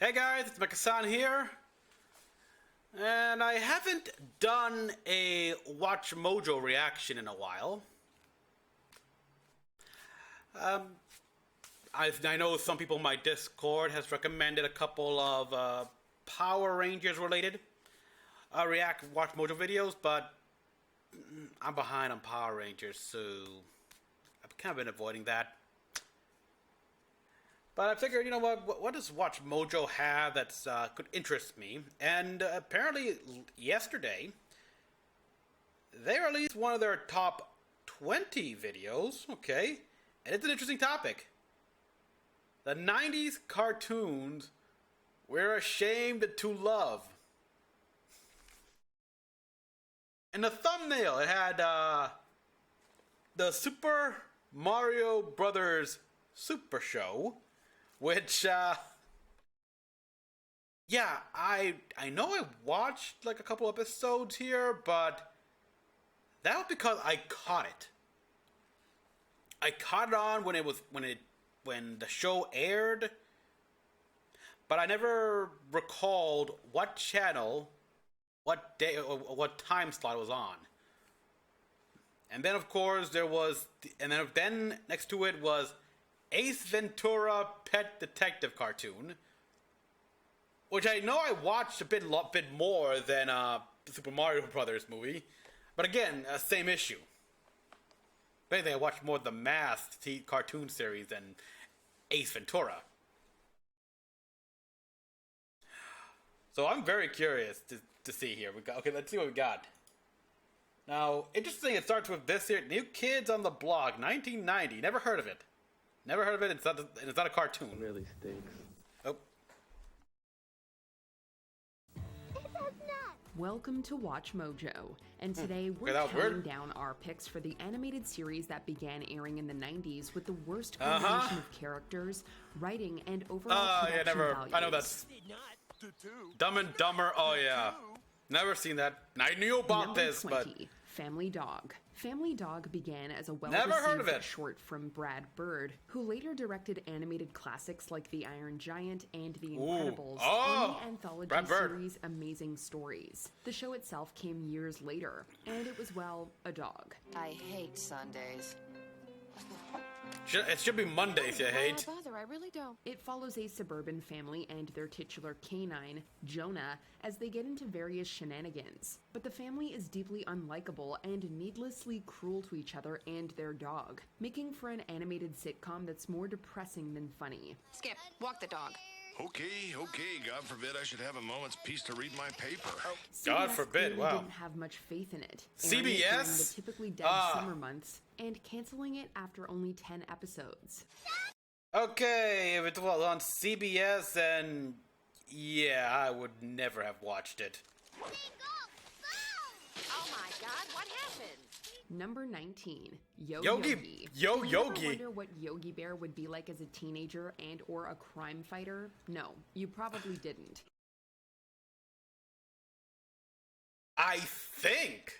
Hey guys, it's Mecha-san here, and I haven't done a Watch Mojo reaction in a while. I know some people in my Discord has recommended a couple of Power Rangers related Watch Mojo videos, but I'm behind on Power Rangers, so I've kind of been avoiding that. But I figured, you know what does Watch Mojo have that's could interest me? And apparently yesterday, they released one of their top 20 videos, okay? And it's an interesting topic. The 90s cartoons we're ashamed to love. In the thumbnail, it had the Super Mario Brothers Super Show. Which, yeah, I know I watched like a couple episodes here, but that was because I caught it. I caught it on when the show aired, but I never recalled what channel, what day, or what time slot it was on. And then, of course, there was, then next to it was Ace Ventura Pet Detective cartoon, which I know I watched a bit more than the Super Mario Brothers movie, but again, same issue. Basically, I watched more of the Masked cartoon series than Ace Ventura. So I'm very curious to see here. Okay, let's see what we got. Now, interesting, it starts with this here, New Kids on the Block, 1990. Never heard of it. Never heard of it. It's not a cartoon. It really stinks. Oh. Welcome to Watch Mojo, and today we're counting down our picks for the animated series that began airing in the 90s with the worst combination of characters, writing, and overall production values. I know that's Dumb and Dumber. Oh yeah, never seen that. I knew about this, 20, but Family Dog. Family Dog began as a well-received short from Brad Bird, who later directed animated classics like The Iron Giant and The Incredibles on the anthology series Amazing Stories. The show itself came years later, and it was, well, a dog. I hate Sundays. It should be Mondays, you hate. I really don't. It follows a suburban family and their titular canine, Jonah, as they get into various shenanigans. But the family is deeply unlikable and needlessly cruel to each other and their dog, making for an animated sitcom that's more depressing than funny. Skip, walk the dog. Okay. God forbid I should have a moment's peace to read my paper. God forbid, wow. Didn't have much faith in it. CBS? During the typically dead summer months, and canceling it after only 10 episodes. Okay, if it was on CBS, then yeah, I would never have watched it. Oh my God, what happened? Number 19, Yogi. Did you Yogi. ever wonder what Yogi Bear would be like as a teenager and or a crime fighter? No, you probably didn't. I think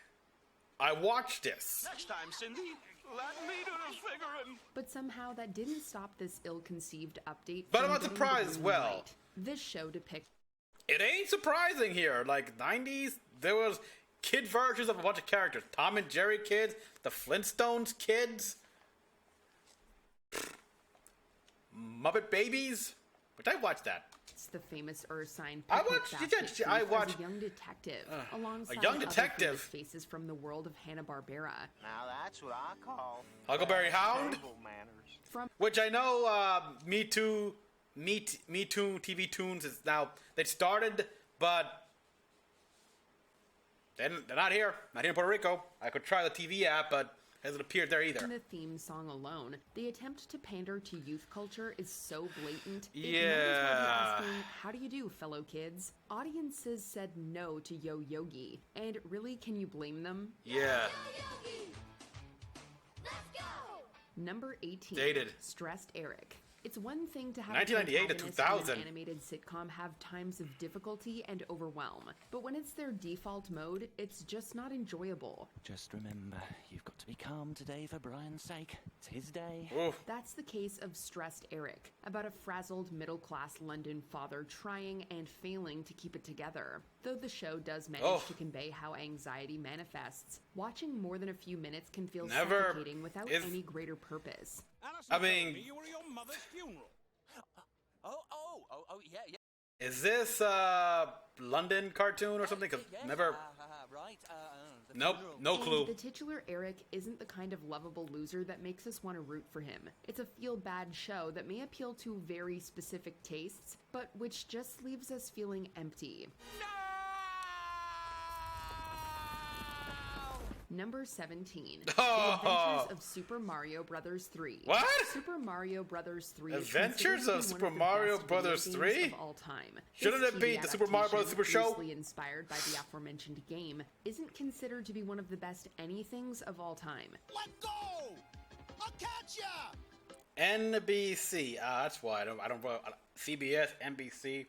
I watched this. Next time, Cindy, let me do the figuring. But somehow that didn't stop this ill-conceived update. But I'm not surprised as well. Light. This show depicts. It ain't surprising here. Like 90s, there was kid versions of a bunch of characters. Tom and Jerry kids, the Flintstones kids, Muppet Babies. Which I watched that. It's the famous Ursine. I watched a young detective alongside a young detective. Other faces from the world of Hanna-Barbera. Now that's what I call Huckleberry Hound. manners. Which I know Me Too TV Tunes is now, they started, but they're not here. Not here in Puerto Rico. I could try the TV app, but it hasn't appeared there either. In the theme song alone, the attempt to pander to youth culture is so blatant. Yeah. Asking, how do you do, fellow kids? Audiences said no to Yo Yogi, and really, can you blame them? Yeah. Number 18. Dated. Stressed Eric. It's one thing to have 1998 to a protagonist 2000. in an animated sitcom have times of difficulty and overwhelm, but when it's their default mode, it's just not enjoyable. Just remember, you've got to be calm today for Brian's sake. It's his day. Oof. That's the case of Stressed Eric, about a frazzled middle-class London father trying and failing to keep it together. Though the show does manage to convey how anxiety manifests, watching more than a few minutes can feel suffocating without any greater purpose. I mean, you were your mother's funeral. Yeah. is this London cartoon or something? 'Cause never. Right. Nope, no clue. And the titular Eric isn't the kind of lovable loser that makes us want to root for him. It's a feel-bad show that may appeal to very specific tastes, but which just leaves us feeling empty. Number 17. The Adventures of Super Mario Bros. 3. What? Super Mario Bros. 3 Adventures of Super Mario Bros. 3? of all time. Shouldn't This it be TV the Super Mario Bros. adaptation, Super Show? loosely inspired by the aforementioned game, isn't considered to be one of the best anythings of all time. Let go! I'll catch ya! NBC. That's why I don't CBS, NBC.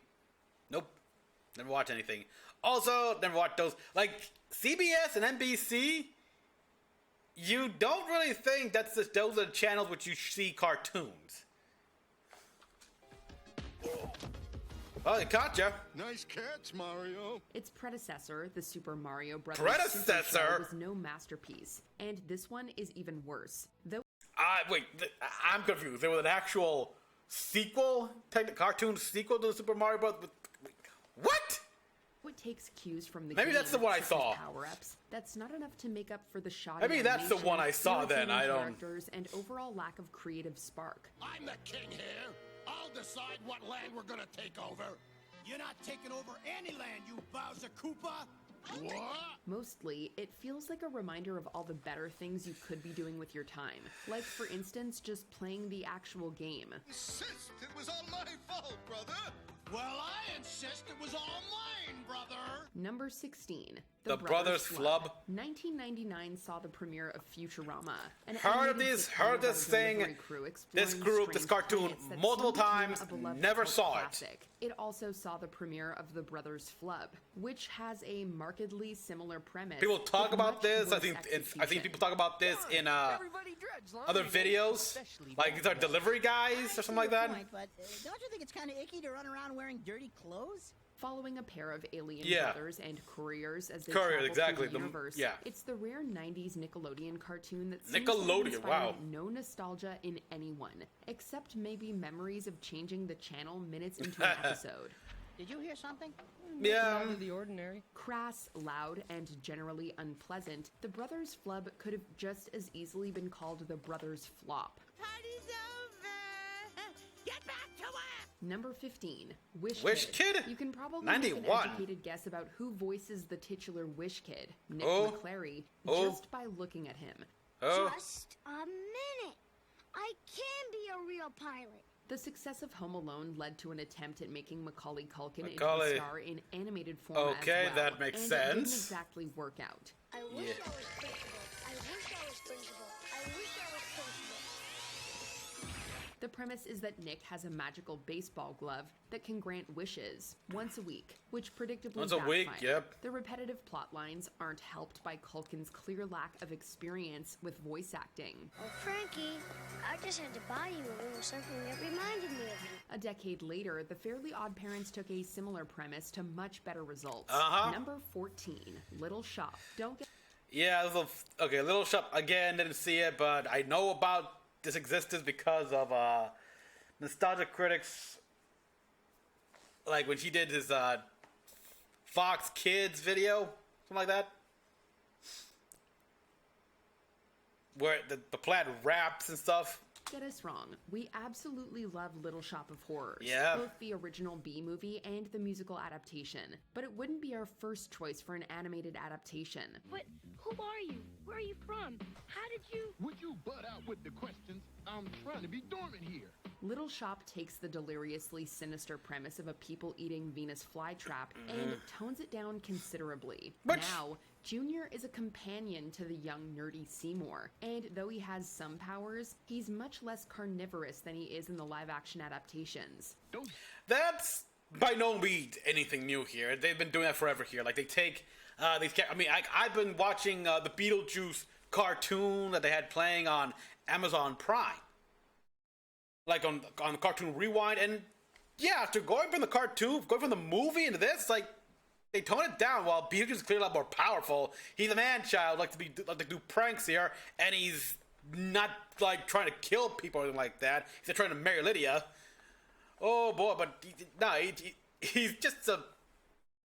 Nope. Never watch anything. Also, never watch those. Like, CBS and NBC, you don't really think those are the channels which you see cartoons. Oh, they caught ya. Nice catch, Mario. Its predecessor, the Super Mario Bros. Predecessor? Super Show, was no masterpiece, and this one is even worse. Though Wait, I'm confused. There was an actual sequel, cartoon sequel to the Super Mario Bros. What? it takes cues from the Maybe game, that's the one I such as saw. Power-ups. That's not enough to make up for the shoddy Maybe that's the animation, one I saw then, irritating I don't- characters, and overall lack of creative spark. I'm the king here. I'll decide what land we're gonna take over. You're not taking over any land, you Bowser Koopa. What? Mostly, it feels like a reminder of all the better things you could be doing with your time. Like, for instance, just playing the actual game. Insist it was all my fault, brother. Well, I insist it was all mine, brother. Number 16. The Brothers Flub. 1999 saw the premiere of Futurama. Heard of this thing, this group, this cartoon, multiple times, never saw it. It also saw the premiere of The Brothers Flub, which has a markedly similar premise. People talk with about much this. worse I've seen people talk about this in other videos, like these are delivery guys or something like that. But don't you think it's kind of icky to run around wearing dirty clothes? Following a pair of alien Yeah. brothers and couriers as they Courier, travel exactly. through the universe. Yeah. It's the rare 90s Nickelodeon cartoon that seems Nickelodeon, to have wow. inspired no nostalgia in anyone, except maybe memories of changing the channel minutes into an episode. Did you hear something? Yeah. The ordinary. Crass, loud, and generally unpleasant, The Brothers Flub could have just as easily been called The Brothers Flop. Party's over! Get back to work! Number 15, Wish Kid? You can probably 91. make an educated guess about who voices the titular Wish Kid, Nick Oh. McClary, Oh. just by looking at him. Oh, Just a minute. I can be a real pilot. The success of Home Alone led to an attempt at making Macaulay Culkin into Macaulay. a star in animated form Okay, as well, that makes and it didn't sense. exactly work out. I wish I was principal. I wish I was principal. I wish I was principal. The premise is that Nick has a magical baseball glove that can grant wishes once a week, which predictably Once a week, backfired. yep. The repetitive plot lines aren't helped by Culkin's clear lack of experience with voice acting. Oh, Frankie, I just had to buy you a little something that reminded me of you. A decade later, the Fairly Odd Parents took a similar premise to much better results. Uh-huh. Number 14, Little Shop. Don't get yeah. Okay, Little Shop again. Didn't see it, but I know about this existence because of Nostalgia Critics. Like when she did his Fox Kids video, something like that, where the plaid raps and stuff. Get us wrong. We absolutely love Little Shop of Horrors. Yeah. Both the original B movie and the musical adaptation. But it wouldn't be our first choice for an animated adaptation. But who are you? Where are you from? How did you... Would you butt out with the questions? I'm trying to be dormant here. Little Shop takes the deliriously sinister premise of a people-eating Venus flytrap and tones it down considerably. Now, Junior is a companion to the young nerdy Seymour, and though he has some powers, he's much less carnivorous than he is in the live-action adaptations. That's by no means anything new here. They've been doing that forever here. Like, they take these characters. I mean, I've been watching the Beetlejuice cartoon that they had playing on Amazon Prime. Like, on Cartoon Rewind. And, yeah, after going from the cartoon, going from the movie into this, like, they tone it down. While Beetlejuice is clearly a lot more powerful, he's a man-child, like to do pranks here, and he's not, like, trying to kill people or anything like that. He's trying to marry Lydia. Oh boy, but he's just a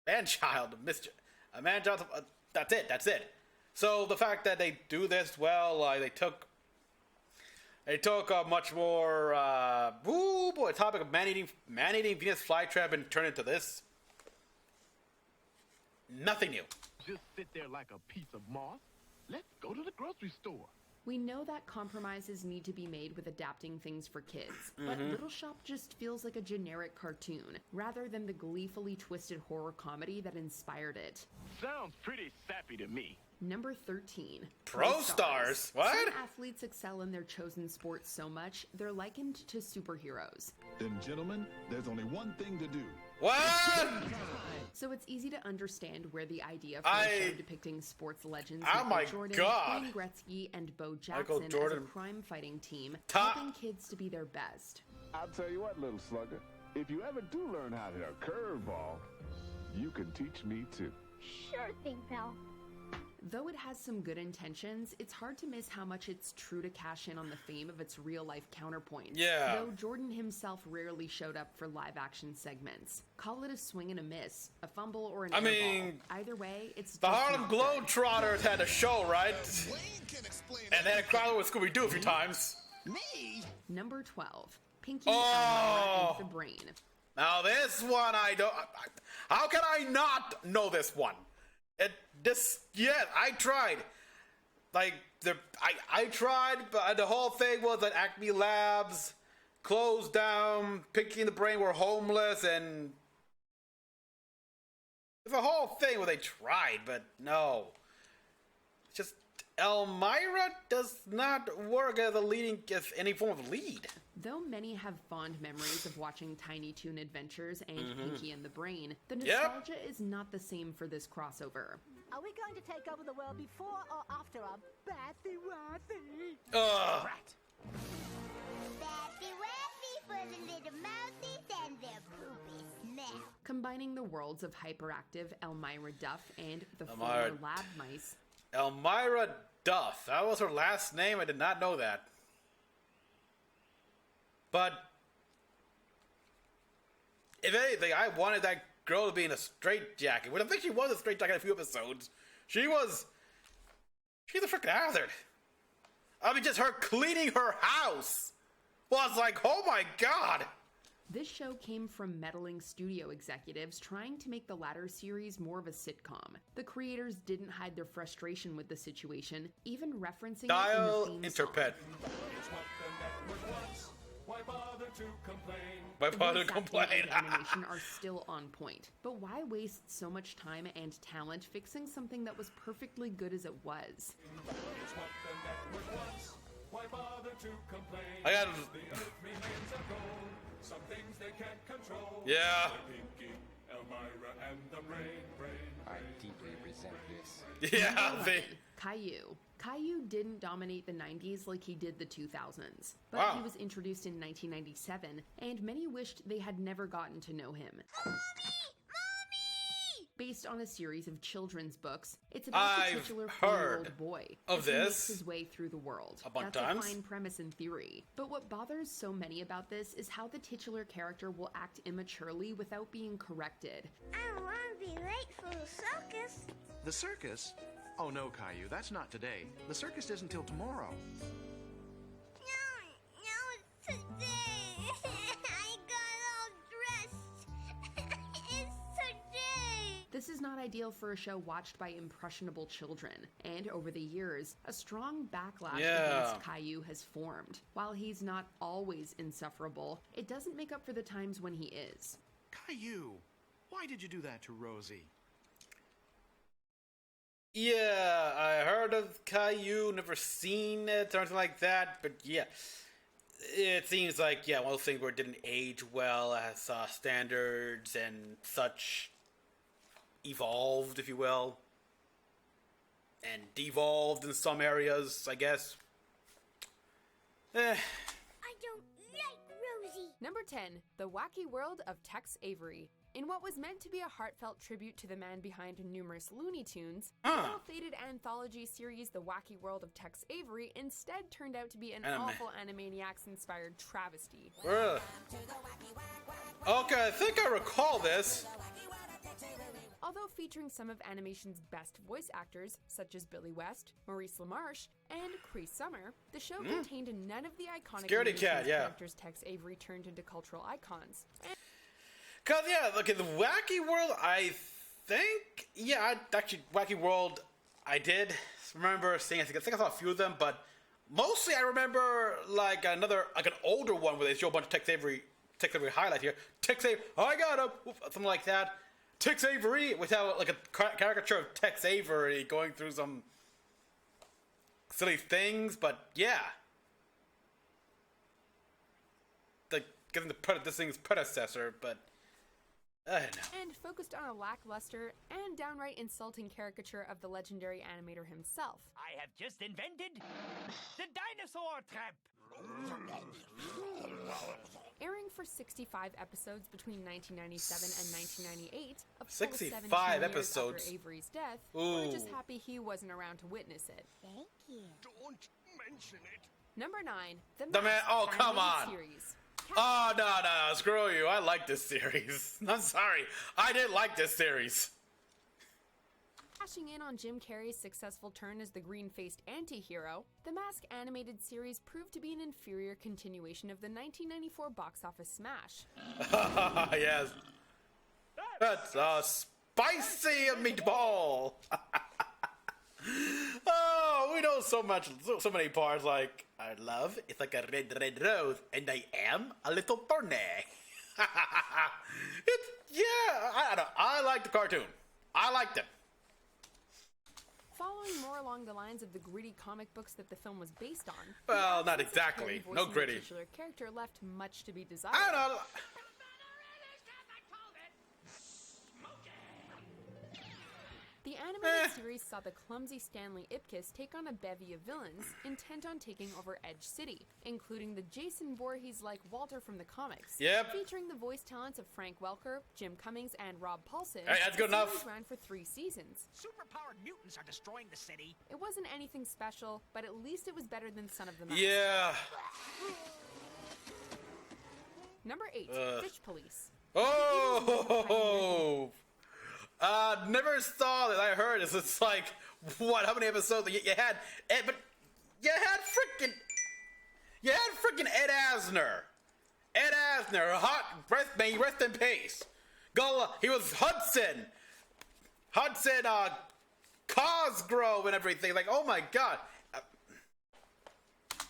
man-child, a man-child. That's it. So the fact that they do this, well, they took a much more topic of man-eating Venus flytrap and turned it into this. Nothing new. Just sit there like a piece of moss. Let's go to the grocery store. We know that compromises need to be made with adapting things for kids, but Little Shop just feels like a generic cartoon, rather than the gleefully twisted horror comedy that inspired it. Sounds pretty sappy to me. Number 13. Pro Stars. What? Some athletes excel in their chosen sport so much, they're likened to superheroes. Then, gentlemen, there's only one thing to do. What? So it's easy to understand where the idea for a show depicting sports legends Michael Jordan, Wayne Gretzky, and Bo Jackson as a crime-fighting team, helping kids to be their best. I'll tell you what, little slugger. If you ever do learn how to hit a curveball, you can teach me too. Sure thing, pal. Though it has some good intentions, it's hard to miss how much it's true to cash in on the fame of its real-life counterpoints. Yeah. Though Jordan himself rarely showed up for live-action segments. Call it a swing and a miss, a fumble, or an air ball. Either way, it's the Harlem Globetrotters had a show, right? And then a crowd with Scooby-Doo a few times. Me? Number 12. Pinky, Elmira, and the Brain. Now this one I don't... How can I not know this one? I tried. Like, I tried, but the whole thing was that Acme Labs closed down, Pinky and the Brain were homeless, and... It's a whole thing where they tried, but no. It's just, Elmira does not work as any form of lead. Though many have fond memories of watching Tiny Toon Adventures and Pinky and the Brain, the nostalgia is not the same for this crossover. Are we going to take over the world before or after our Bathy-Wathy? Right. Bathy-Wathy for the little mousies and their poopy smell. Combining the worlds of hyperactive Elmira Duff and the former lab mice. Elmira Duff. That was her last name. I did not know that. But if anything, I wanted that girl to be in a straitjacket. Well, I think she was a straitjacket in a few episodes. She's a freaking hazard. I mean, just her cleaning her house was like, oh my god. This show came from meddling studio executives trying to make the latter series more of a sitcom. The creators didn't hide their frustration with the situation, even referencing it in the theme song. Why bother to complain? Why bother to complain? And animation are still on point. But why waste so much time and talent fixing something that was perfectly good as it was? It's what the network wants. Why bother to complain? I got the earth remains of gold. Some things they can't control. Yeah. Pinky, Elmira, and the Brain. I deeply resent this. Yeah, Caillou. Caillou didn't dominate the 90s like he did the 2000s, but he was introduced in 1997, and many wished they had never gotten to know him. Mommy! Based on a series of children's books, it's about the titular 4-year-old boy as he makes his way through the world. That's a fine premise in theory, but what bothers so many about this is how the titular character will act immaturely without being corrected. I don't want to be late for the circus. The circus? Oh no, Caillou, that's not today. The circus isn't till tomorrow. No, it's today. I got all dressed. It's today. This is is not ideal for a show watched by impressionable children, and over the years, a strong backlash against Caillou has formed. While he's not always insufferable, it doesn't make up for the times when he is. Caillou, why did you do that to Rosie? Yeah, I heard of Caillou, never seen it or anything like that, but yeah. It seems like, one of those things where it didn't age well as standards and such evolved, if you will. And devolved in some areas, I guess. I don't like Rosie. Number 10, The Wacky World of Tex Avery. In what was meant to be a heartfelt tribute to the man behind numerous Looney Tunes, the ill-fated anthology series The Wacky World of Tex Avery instead turned out to be an awful Animaniacs-inspired travesty. Okay, I think I recall this. Although featuring some of animation's best voice actors, such as Billy West, Maurice LaMarche, and Cree Summer, the show contained none of the iconic characters Tex Avery turned into cultural icons. Cause look at the Wacky World. I think, Wacky World. I did remember seeing. I think I saw a few of them, but mostly I remember like an older one where they show a bunch of Tex Avery highlight here. Tex Avery, I got him, something like that. Tex Avery without like a caricature of Tex Avery going through some silly things, but like getting this thing's predecessor, but. I don't know. And focused on a lackluster and downright insulting caricature of the legendary animator himself. I have just invented the dinosaur trap! Airing for 65 episodes between 1997 and 1998, a full 65 episodes after Avery's death, Ooh. we're just happy he wasn't around to witness it. Thank you. Don't mention it. Number 9, The Man. Oh, come on. Series. Oh, no, screw you. I like this series. I'm sorry. I didn't like this series. Cashing in on Jim Carrey's successful turn as the green-faced anti-hero, the Mask animated series proved to be an inferior continuation of the 1994 box office smash. Yes. That's a spicy meatball. Oh, we know so many parts like, our love is like a red, red rose, and I am a little thorny. I don't know. I like the cartoon. I liked it. Following more along the lines of the gritty comic books that the film was based on. Well, not exactly. No gritty. The titular character left much to be desired. I don't know. The animated series saw the clumsy Stanley Ipkiss take on a bevy of villains intent on taking over Edge City, including the Jason Voorhees-like Walter from the comics. Yep. Featuring the voice talents of Frank Welker, Jim Cummings, and Rob Paulson. Hey, that's good enough. The series ran for 3 seasons. Superpowered mutants are destroying the city. It wasn't anything special, but at least it was better than Son of the Mask. Yeah. Number 8, Fish Police. Oh! Never saw that. I heard it. It's like, what? How many episodes you had? But you had freaking Ed Asner. Ed Asner, may he rest in peace. He was Hudson, Cosgrove, and everything. Like, oh my god.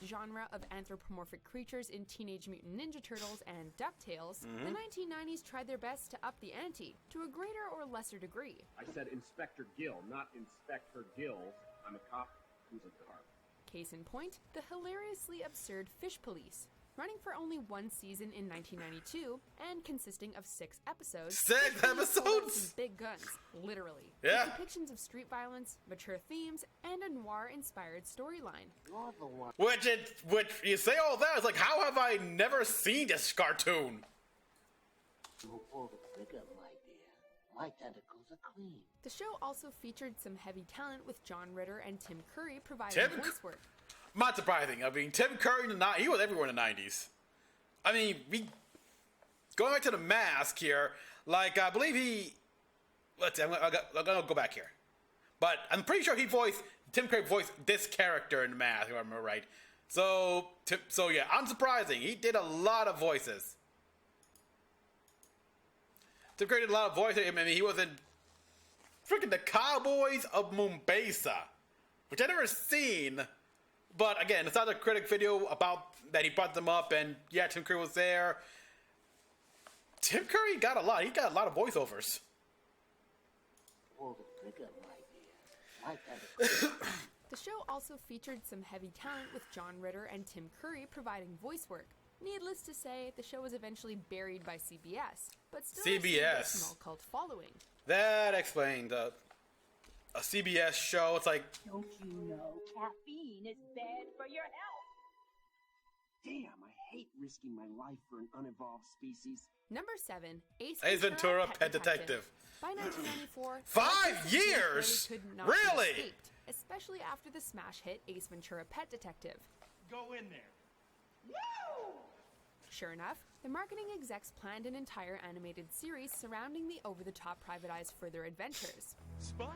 Genre of anthropomorphic creatures in Teenage Mutant Ninja Turtles and DuckTales, the 1990s tried their best to up the ante, to a greater or lesser degree. I said Inspector Gill, not Inspector Gills. I'm a cop who's a carp. Case in point, the hilariously absurd Fish Police. Running for only 1 season in 1992, and consisting of 6 episodes. 6 episodes? Big guns, literally. Yeah. With depictions of street violence, mature themes, and a noir-inspired storyline. Which you say all that, it's like, how have I never seen this cartoon? Don't pull the trigger, my dear. My tentacles are clean. The show also featured some heavy talent with John Ritter and Tim Curry providing voice work. Not surprising. I mean, Tim Curry, he was everywhere in the 90s. I mean, going back to the Mask here, like, I believe let's see, I'm gonna go back here. But I'm pretty sure Tim Curry voiced this character in the Mask, if I remember right. So yeah, unsurprising. He did a lot of voices. Tim Curry did a lot of voices. I mean, he was in freaking the Cowboys of Mombasa, which I never seen. But again, it's not a critic video about that he brought them up, and yeah, Tim Curry was there. Tim Curry got a lot. He got a lot of voiceovers. The show also featured some heavy talent with John Ritter and Tim Curry providing voice work. Needless to say, the show was eventually buried by CBS, but still CBS. A small cult following. That explained a CBS show. It's like, don't you know caffeine is bad for your health? Damn, I hate risking my life for an unevolved species. Number 7, Ace Ventura, Pet Detective. By 1994, 5 years? Could not really? Be escaped, especially after the smash hit Ace Ventura, Pet Detective. Go in there. Woo! Sure enough, the marketing execs planned an entire animated series surrounding the over-the-top Private Eye's further adventures. Spike,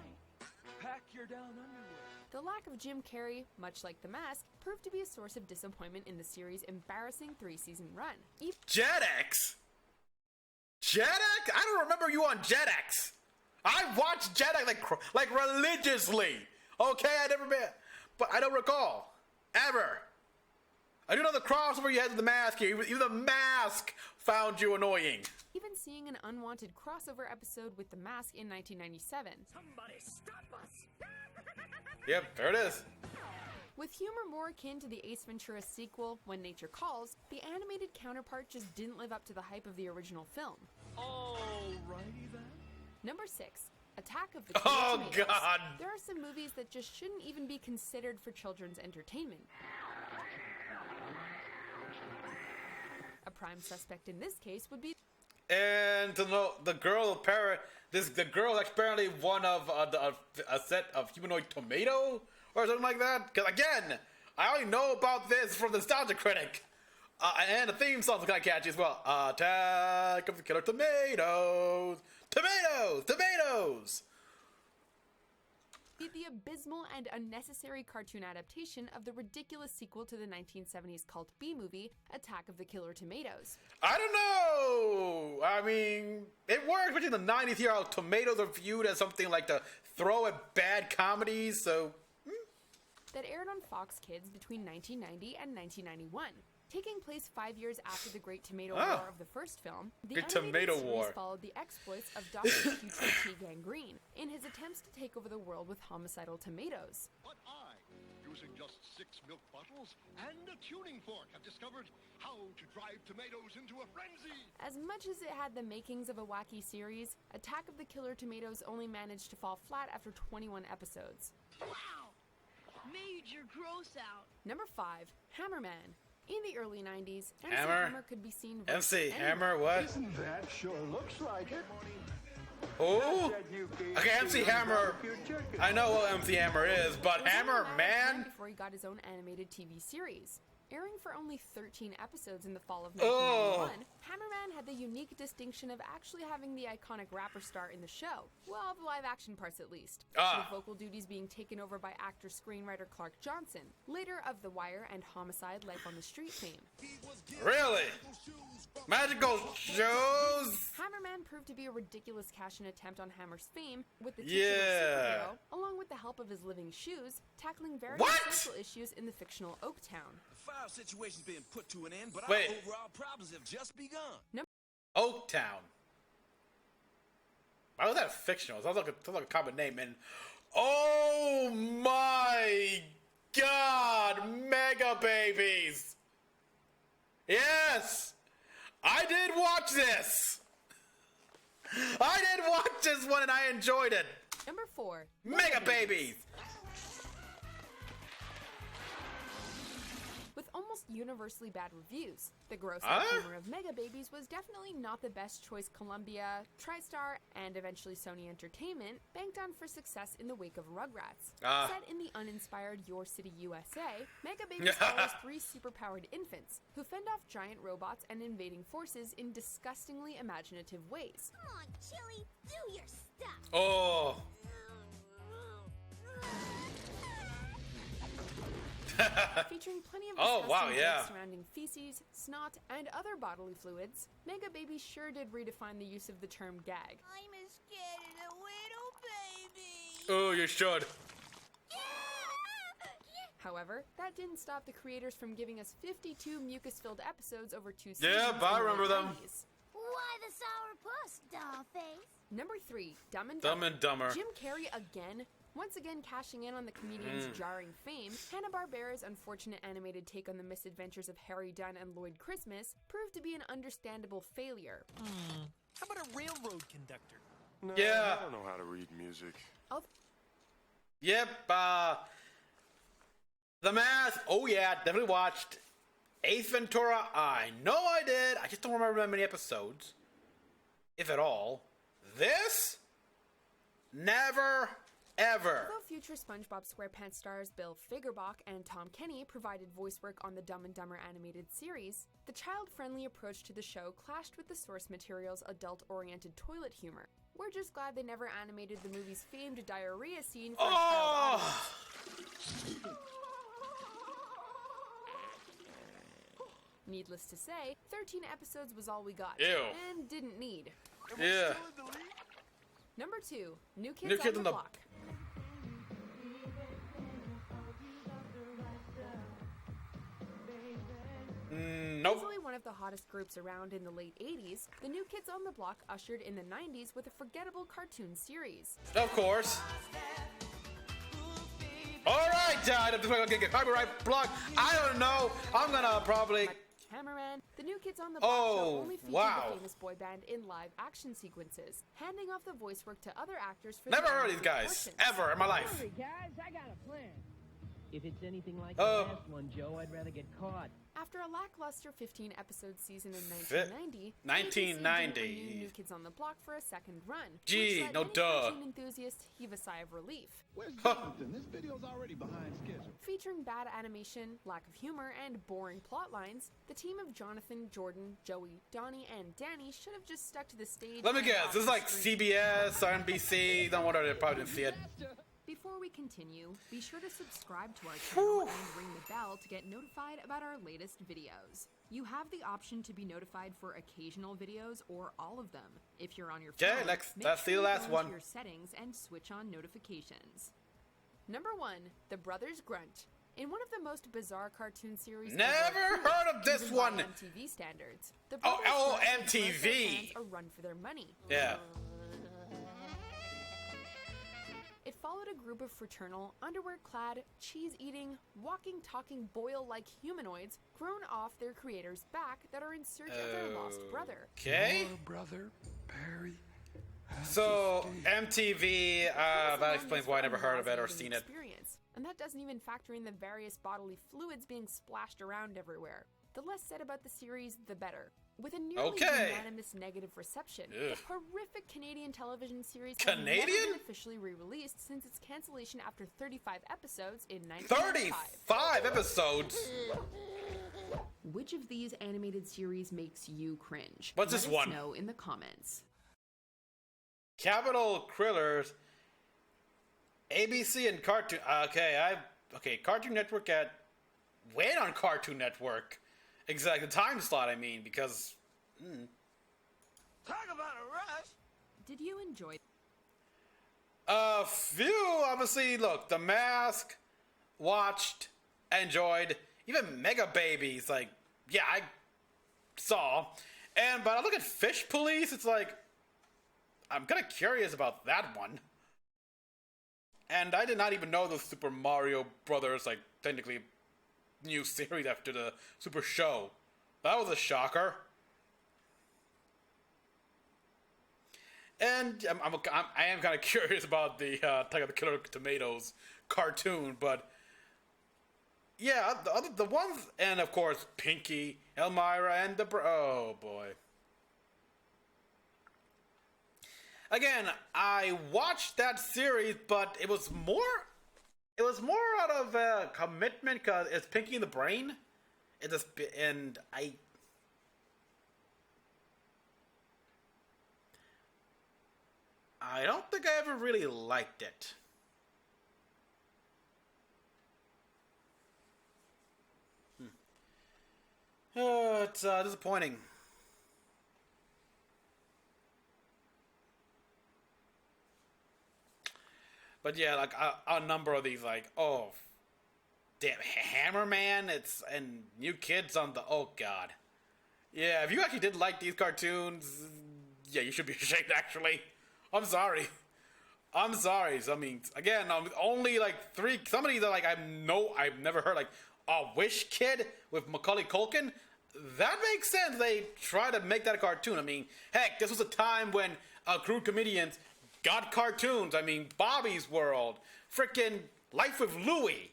pack your down underwear. The lack of Jim Carrey, much like The Mask, proved to be a source of disappointment in the series' embarrassing 3-season run. JetX? JetX? I don't remember you on JetX. I watched JetX like religiously. Okay, I never been, but I don't recall ever. I do know the crossover you had with The Mask here. Even The Mask found you annoying. Even seeing an unwanted crossover episode with The Mask in 1997. Somebody stop us! Yep, there it is. With humor more akin to the Ace Ventura sequel, When Nature Calls, the animated counterpart just didn't live up to the hype of the original film. Alrighty then. Number 6, Attack of the Killer Tomatoes. God! There are some movies that just shouldn't even be considered for children's entertainment. A prime suspect in this case would be... And to know the girl the girl apparently one of a set of humanoid tomato or something like that. Because again, I only know about this from the Nostalgia Critic, and the theme song's kind of catchy as well. Attack of the Killer Tomatoes, tomatoes. The abysmal and unnecessary cartoon adaptation of the ridiculous sequel to the 1970s cult B-movie, Attack of the Killer Tomatoes. I don't know! I mean, it worked, especially in the 90s here, how tomatoes are viewed as something like to throw at bad comedies, so... That aired on Fox Kids between 1990 and 1991. Taking place 5 years after the Great Tomato War of the first film, the animated series followed the exploits of Dr. Q.T. Gangrene in his attempts to take over the world with homicidal tomatoes. But I, using just 6 milk bottles and a tuning fork, have discovered how to drive tomatoes into a frenzy. As much as it had the makings of a wacky series, Attack of the Killer Tomatoes only managed to fall flat after 21 episodes. Wow! Major gross out. Number 5, Hammerman. In the early 90s, MC Hammer could be seen MC Hammer, what? Isn't that sure looks like it? Who? Okay, MC Hammer. I know what MC Hammer is, but Hammer Man? Before he got his own animated TV series. Airing for only 13 episodes in the fall of 1991, Hammerman had the unique distinction of actually having the iconic rapper star in the show. Well, the live-action parts at least. The vocal duties being taken over by actor-screenwriter Clark Johnson, later of The Wire and Homicide: Life on the Street fame. Really? Magical shows? Hammerman proved to be a ridiculous cash-in attempt on Hammer's fame, with the titular superhero, along with the help of his living shoes, tackling various social issues in the fictional Oaktown. The file situation's been put to an end, but Wait. our overall problems have just begun. Oaktown. Why was that fictional? It sounds like a common name. And oh my God, Mega Babies! Yes, I did watch this. I did watch this one, and I enjoyed it. Number 4, Mega Babies. With almost universally bad reviews, the gross humor of Mega Babies was definitely not the best choice Columbia, TriStar, and eventually Sony Entertainment banked on for success in the wake of Rugrats. Set in the uninspired Your City, USA, Mega Babies follows 3 superpowered infants who fend off giant robots and invading forces in disgustingly imaginative ways. Come on, Chili, do your stuff. Oh. Featuring plenty of surrounding feces, snot, and other bodily fluids, Mega Babies sure did redefine the use of the term gag. I'm as scared as a little Oh, you should. However, that didn't stop the creators from giving us 52 mucus-filled episodes over 2 seasons. Yeah, but I remember them. Why the sour puss, dollface? Number 3, Dumb and Dumb and Dumber. Jim Carrey again. Once again cashing in on the comedian's jarring fame, Hanna-Barbera's unfortunate animated take on the misadventures of Harry Dunn and Lloyd Christmas proved to be an understandable failure. How about a railroad conductor? No, Yeah. I don't know how to read music. Yep, The Mask, oh yeah, definitely watched. Ace Ventura, I know I did. I just don't remember that many episodes. If at all. This? Never, ever. Although future SpongeBob SquarePants stars Bill Fagerbach and Tom Kenny provided voice work on the Dumb and Dumber animated series, the child-friendly approach to the show clashed with the source material's adult-oriented toilet humor. We're just glad they never animated the movie's famed diarrhea scene for a child audience. Needless to say, 13 episodes was all we got. Ew. And didn't need. Yeah. Number 2, New Kids on the Block. Nope. Easily one of the hottest groups around in the late 80s, the New Kids on the Block ushered in the 90s with a forgettable cartoon series. Of course. Alright, I'm just gonna get copyright block. I don't know. I'm gonna probably... Cameron, the New Kids on the Block show only featured the famous boy band in live action sequences, handing off the voice work to other actors for Never heard of these guys, ever in my life. Sorry, guys, I got a plan. If it's anything like the last one, Joe, I'd rather get caught. After a lackluster 15-episode season in 1990. renewed New Kids on the Block for a second run. Gee, which let no any duh. cartoon enthusiasts heave a sigh of relief. Where's Jonathan? This video's already behind schedule. Featuring bad animation, lack of humor, and boring plot lines, the team of Jonathan, Jordan, Joey, Donnie, and Danny should have just stuck to the stage. Let me guess, this is like CBS or NBC. Don't wonder they probably didn't see it. Before we continue, be sure to subscribe to our channel and ring the bell to get notified about our latest videos. You have the option to be notified for occasional videos or all of them. If you're on your phone, let's see the last one. Your settings and switch on notifications. Number 1, The Brothers Grunt. In one of the most bizarre cartoon series Never heard of this one. MTV standards. The MTV. Fans a run for their money. Yeah. It followed a group of fraternal, underwear-clad, cheese-eating, walking-talking boil-like humanoids grown off their creator's back that are in search of their lost brother. Okay. Your brother, Barry. So, MTV, that explains why I never heard of it or seen it. And that doesn't even factor in the various bodily fluids being splashed around everywhere. The less said about the series, the better. With a nearly unanimous negative reception, the horrific Canadian television series has never been officially re-released since its cancellation after 35 episodes in 1995. 35 episodes? Which of these animated series makes you cringe? What's this one? Let us know in the comments. Capital Krillers, ABC and Cartoon. Okay, Cartoon Network when on Cartoon Network? Exactly, the time slot, I mean, because... Talk about a rush! Did you enjoy... Few, obviously, look, The Mask, watched, enjoyed, even Mega Babies, like, yeah, I saw. But I look at Fish Police, it's like, I'm kind of curious about that one. And I did not even know the Super Mario Brothers, like, technically... new series after the Super Show. That was a shocker. And I am kind of curious about the Attack of the Killer Tomatoes cartoon, but yeah, the ones, and of course Pinky, Elmira, and oh boy. Again, I watched that series, but it was more out of commitment because it's Pinky the Brain. And I don't think I ever really liked it. It's disappointing. But yeah, like a number of these, like, oh, damn, Hammerman, and New Kids on the, oh god. Yeah, if you actually did like these cartoons, yeah, you should be ashamed, actually. I'm sorry. So, I mean, again, only like 3, some of these are like, I've never heard, like, Wish Kid with Macaulay Culkin. That makes sense. They try to make that a cartoon. I mean, heck, this was a time when crude comedians got cartoons. I mean, Bobby's World, frickin' Life with Louie.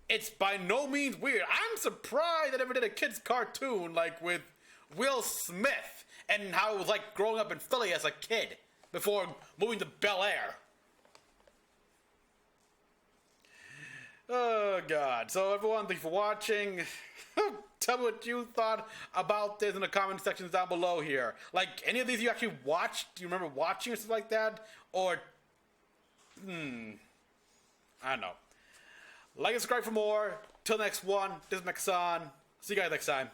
It's by no means weird. I'm surprised they ever did a kid's cartoon like with Will Smith and how it was like growing up in Philly as a kid before moving to Bel Air. Oh god. So everyone, thank you for watching. Tell me what you thought about this in the comment sections down below here. Like, any of these you actually watched? Do you remember watching or something like that? Or, I don't know. Like and subscribe for more. Till next one, this is Mecha-san. See you guys next time.